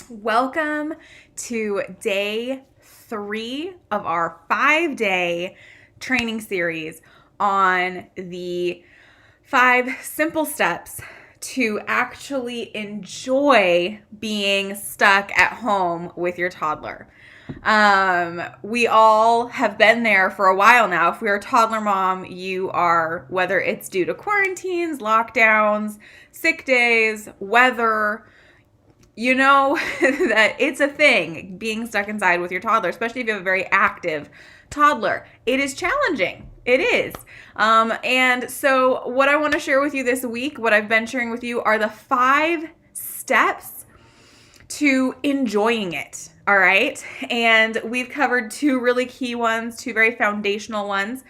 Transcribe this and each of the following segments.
Welcome to day 3 of our 5-day training series on the 5 simple steps to actually enjoy being stuck at home with your toddler. We all have been there for a while now. If you're a toddler mom, you are, whether it's due to quarantines, lockdowns, sick days, weather, you know that it's a thing being stuck inside with your toddler, especially if you have a very active toddler. It is challenging. It is. And so what I want to share with you this week, what I've been sharing with you, are the 5 steps to enjoying it. All right. And we've covered 2 really key ones, 2 very foundational ones.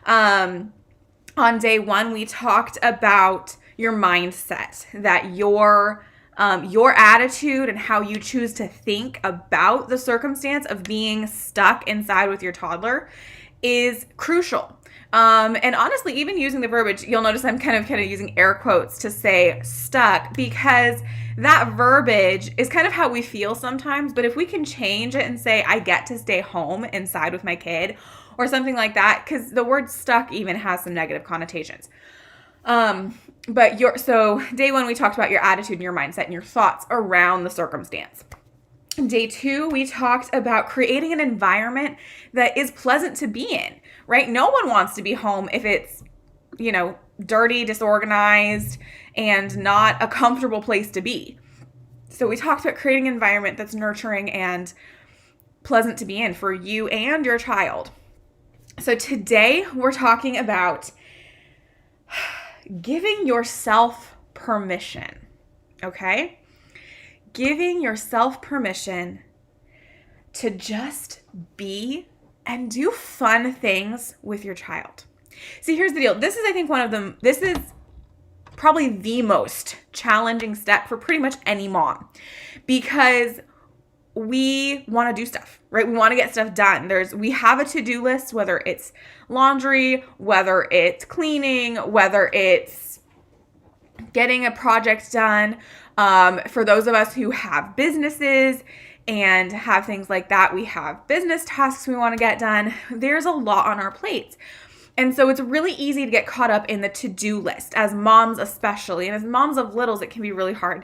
On day 1, we talked about your mindset, that your attitude and how you choose to think about the circumstance of being stuck inside with your toddler is crucial. And honestly, even using the verbiage, you'll notice I'm kind of using air quotes to say stuck, because that verbiage is kind of how we feel sometimes. But if we can change it and say, I get to stay home inside with my kid, or something like that, because the word stuck even has some negative connotations. So day 1, we talked about your attitude and your mindset and your thoughts around the circumstance. Day 2, we talked about creating an environment that is pleasant to be in, right? No one wants to be home if it's, dirty, disorganized, and not a comfortable place to be. So we talked about creating an environment that's nurturing and pleasant to be in for you and your child. So today we're talking about giving yourself permission, okay? Giving yourself permission to just be and do fun things with your child. See, here's the deal. This is, I think, this is probably the most challenging step for pretty much any mom, because we want to do stuff, right? We want to get stuff done. We have a to-do list, whether it's laundry, whether it's cleaning, whether it's getting a project done. For those of us who have businesses and have things like that, we have business tasks we want to get done. There's a lot on our plates. And so it's really easy to get caught up in the to-do list, as moms especially. And as moms of littles, it can be really hard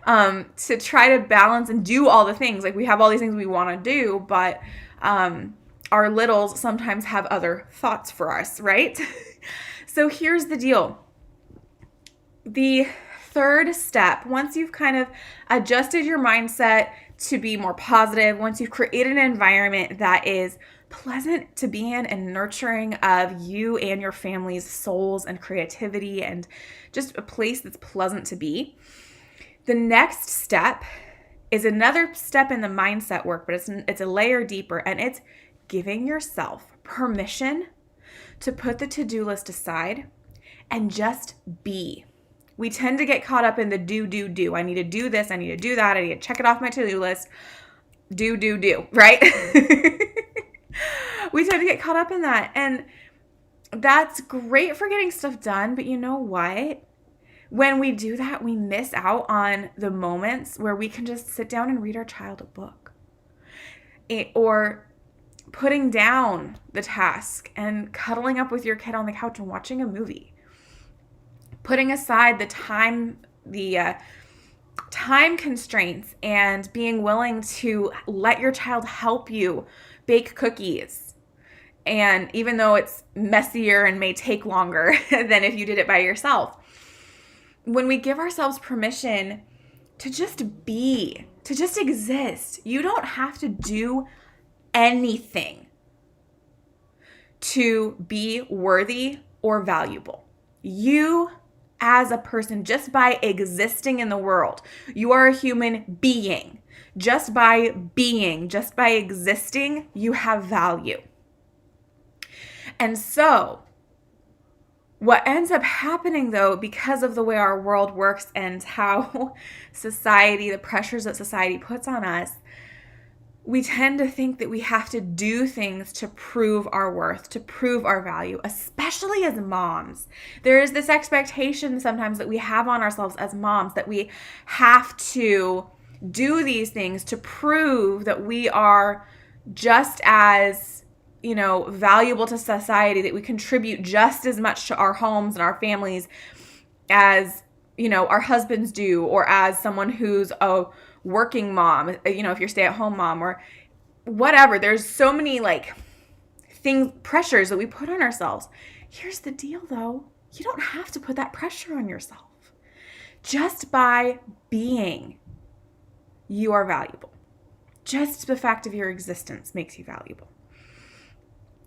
to try to balance and do all the things. Like, we have all these things we want to do, but our littles sometimes have other thoughts for us, right? So here's the deal. The 3rd step, once you've kind of adjusted your mindset to be more positive, once you've created an environment that is pleasant to be in and nurturing of you and your family's souls and creativity, and just a place that's pleasant to be, the next step is another step in the mindset work, but it's a layer deeper, and it's giving yourself permission to put the to-do list aside and just be. We tend to get caught up in the do. I need to do this. I need to do that. I need to check it off my to-do list. Do, right? We tend to get caught up in that. And that's great for getting stuff done. But you know what? When we do that, we miss out on the moments where we can just sit down and read our child a book. Or putting down the task and cuddling up with your kid on the couch and watching a movie. Putting aside the time constraints and being willing to let your child help you bake cookies. And even though it's messier and may take longer than if you did it by yourself, when we give ourselves permission to just be, to just exist, you don't have to do anything to be worthy or valuable. You, as a person, just by existing in the world, you are a human being. Just by being, just by existing, you have value. And so what ends up happening, though, because of the way our world works and how society, the pressures that society puts on us, we tend to think that we have to do things to prove our worth, to prove our value, especially as moms. There is this expectation sometimes that we have on ourselves as moms that we have to do these things to prove that we are just as, valuable to society, that we contribute just as much to our homes and our families as, our husbands do, or as someone who's a working mom, if you're a stay-at-home mom or whatever. There's so many pressures that we put on ourselves. Here's the deal though. You don't have to put that pressure on yourself. Just by being, you are valuable. Just the fact of your existence makes you valuable.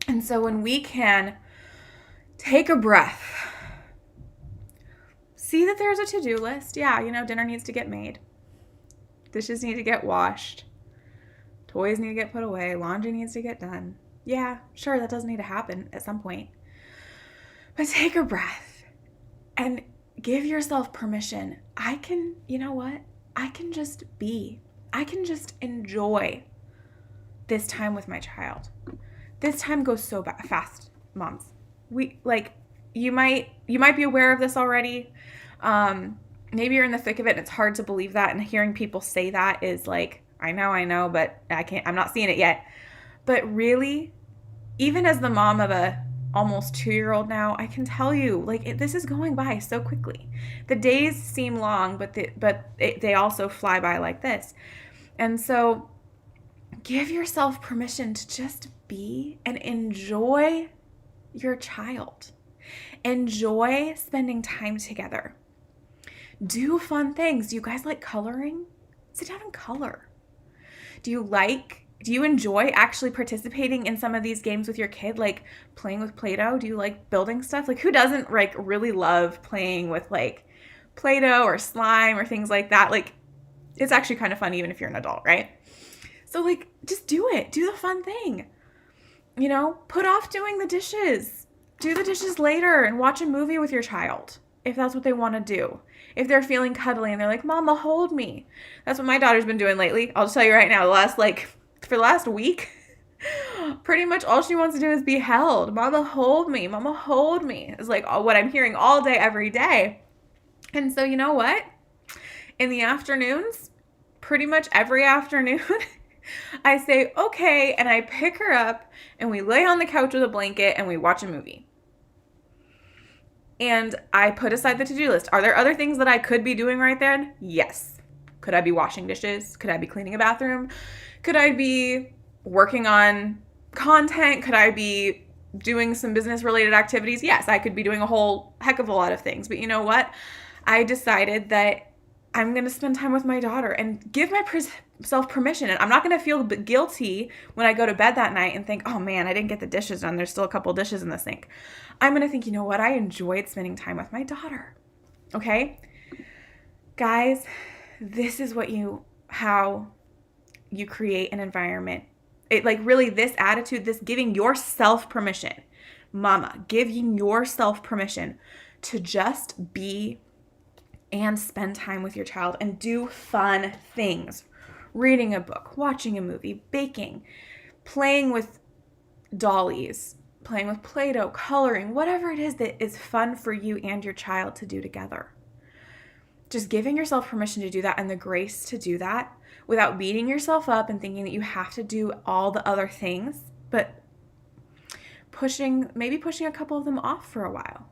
And so when we can take a breath, see that there's a to-do list. Yeah, dinner needs to get made. Dishes need to get washed. Toys need to get put away. Laundry needs to get done. Yeah, sure, that does need to happen at some point. But take a breath and give yourself permission. I can just be. I can just enjoy this time with my child. This time goes so fast, moms. You might be aware of this already. Maybe you're in the thick of it and it's hard to believe that, and hearing people say that is like, I know, but I'm not seeing it yet. But really, even as the mom of a almost 2-year-old now, I can tell you, this is going by so quickly. The days seem long, but they also fly by like this. And so give yourself permission to just be and enjoy your child. Enjoy spending time together. Do fun things. Do you guys like coloring? Sit down and color. Do you enjoy actually participating in some of these games with your kid, like playing with Play-Doh? Do you like building stuff? Who doesn't really love playing with Play-Doh or slime or things like that? It's actually kind of fun even if you're an adult, right? So just do it. Do the fun thing. Put off doing the dishes. Do the dishes later and watch a movie with your child if that's what they want to do. If they're feeling cuddly and they're like, Mama, hold me. That's what my daughter's been doing lately. I'll just tell you right now, for the last week, pretty much all she wants to do is be held. Mama, hold me. Mama, hold me. It's what I'm hearing all day, every day. And so you know what? In the afternoons, pretty much every afternoon, I say, okay, and I pick her up and we lay on the couch with a blanket and we watch a movie. And I put aside the to-do list. Are there other things that I could be doing right then? Yes. Could I be washing dishes? Could I be cleaning a bathroom? Could I be working on content? Could I be doing some business-related activities? Yes, I could be doing a whole heck of a lot of things. But you know what? I decided that I'm going to spend time with my daughter and give myself permission. And I'm not going to feel guilty when I go to bed that night and think, oh man, I didn't get the dishes done. There's still a couple dishes in the sink. I'm going to think, you know what? I enjoyed spending time with my daughter. Okay? Guys, this is how you create an environment. Really this attitude, this giving yourself permission. Mama, giving yourself permission to just be and spend time with your child and do fun things. Reading a book, watching a movie, baking, playing with dollies, playing with Play-Doh, coloring, whatever it is that is fun for you and your child to do together. Just giving yourself permission to do that and the grace to do that without beating yourself up and thinking that you have to do all the other things, but maybe pushing a couple of them off for a while,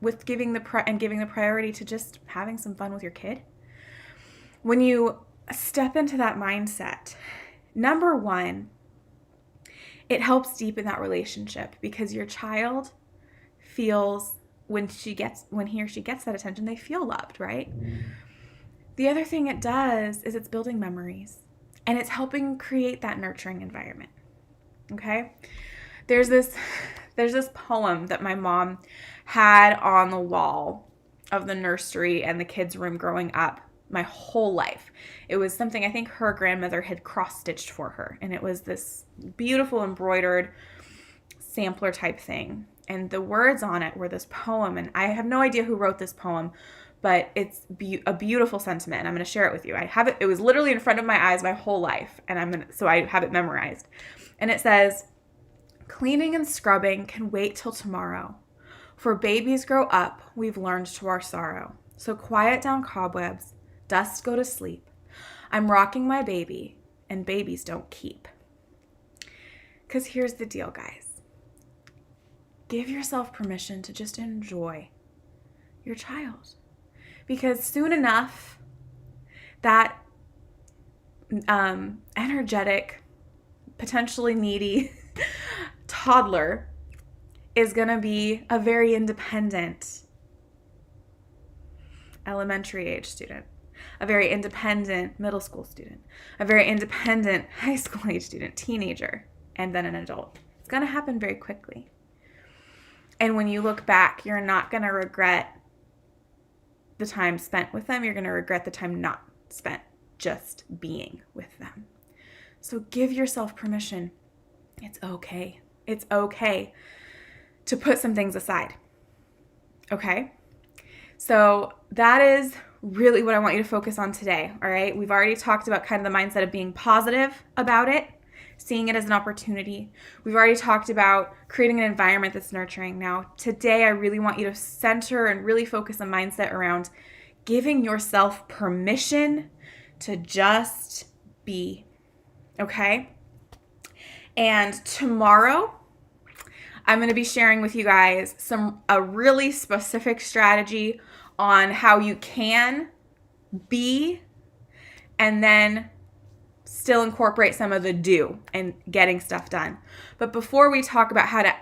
with giving the priority to just having some fun with your kid. When you step into that mindset, number one, it helps deepen that relationship because your child feels when he or she gets that attention, they feel loved, right? The other thing it does is it's building memories and it's helping create that nurturing environment. Okay? There's this poem that my mom had on the wall of the nursery and the kids' room growing up my whole life. It was something I think her grandmother had cross-stitched for her, and it was this beautiful embroidered sampler type thing. And the words on it were this poem, and I have no idea who wrote this poem, but it's a beautiful sentiment, and I'm going to share it with you. I have it. It was literally in front of my eyes my whole life, and so I have it memorized. And it says, "Cleaning and scrubbing can wait till tomorrow. For babies grow up, we've learned to our sorrow. So quiet down cobwebs, dust go to sleep. I'm rocking my baby, and babies don't keep. Because here's the deal, guys. Give yourself permission to just enjoy your child. Because soon enough, that energetic, potentially needy toddler is going to be a very independent elementary age student, a very independent middle school student, a very independent high school age student, teenager, and then an adult. It's going to happen very quickly. And when you look back, you're not going to regret the time spent with them. You're going to regret the time not spent just being with them. So give yourself permission. It's okay. It's okay to put some things aside. Okay? So that is really what I want you to focus on today, all right? We've already talked about kind of the mindset of being positive about it, seeing it as an opportunity. We've already talked about creating an environment that's nurturing. Now, today I really want you to center and really focus a mindset around giving yourself permission to just be, okay? And tomorrow, I'm going to be sharing with you guys a really specific strategy on how you can be and then still incorporate some of the do and getting stuff done. But before we talk about how to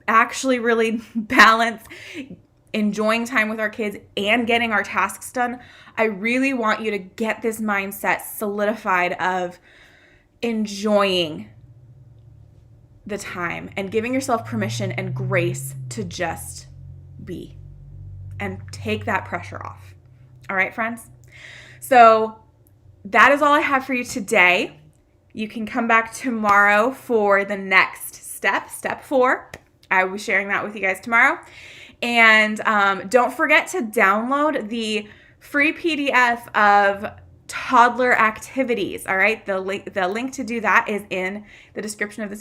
actually really balance enjoying time with our kids and getting our tasks done, I really want you to get this mindset solidified of enjoying the time and giving yourself permission and grace to just be and take that pressure off. All right, friends? So that is all I have for you today. You can come back tomorrow for the next step, step 4. I will be sharing that with you guys tomorrow. And don't forget to download the free PDF of toddler activities. All right, the link to do that is in the description of this video.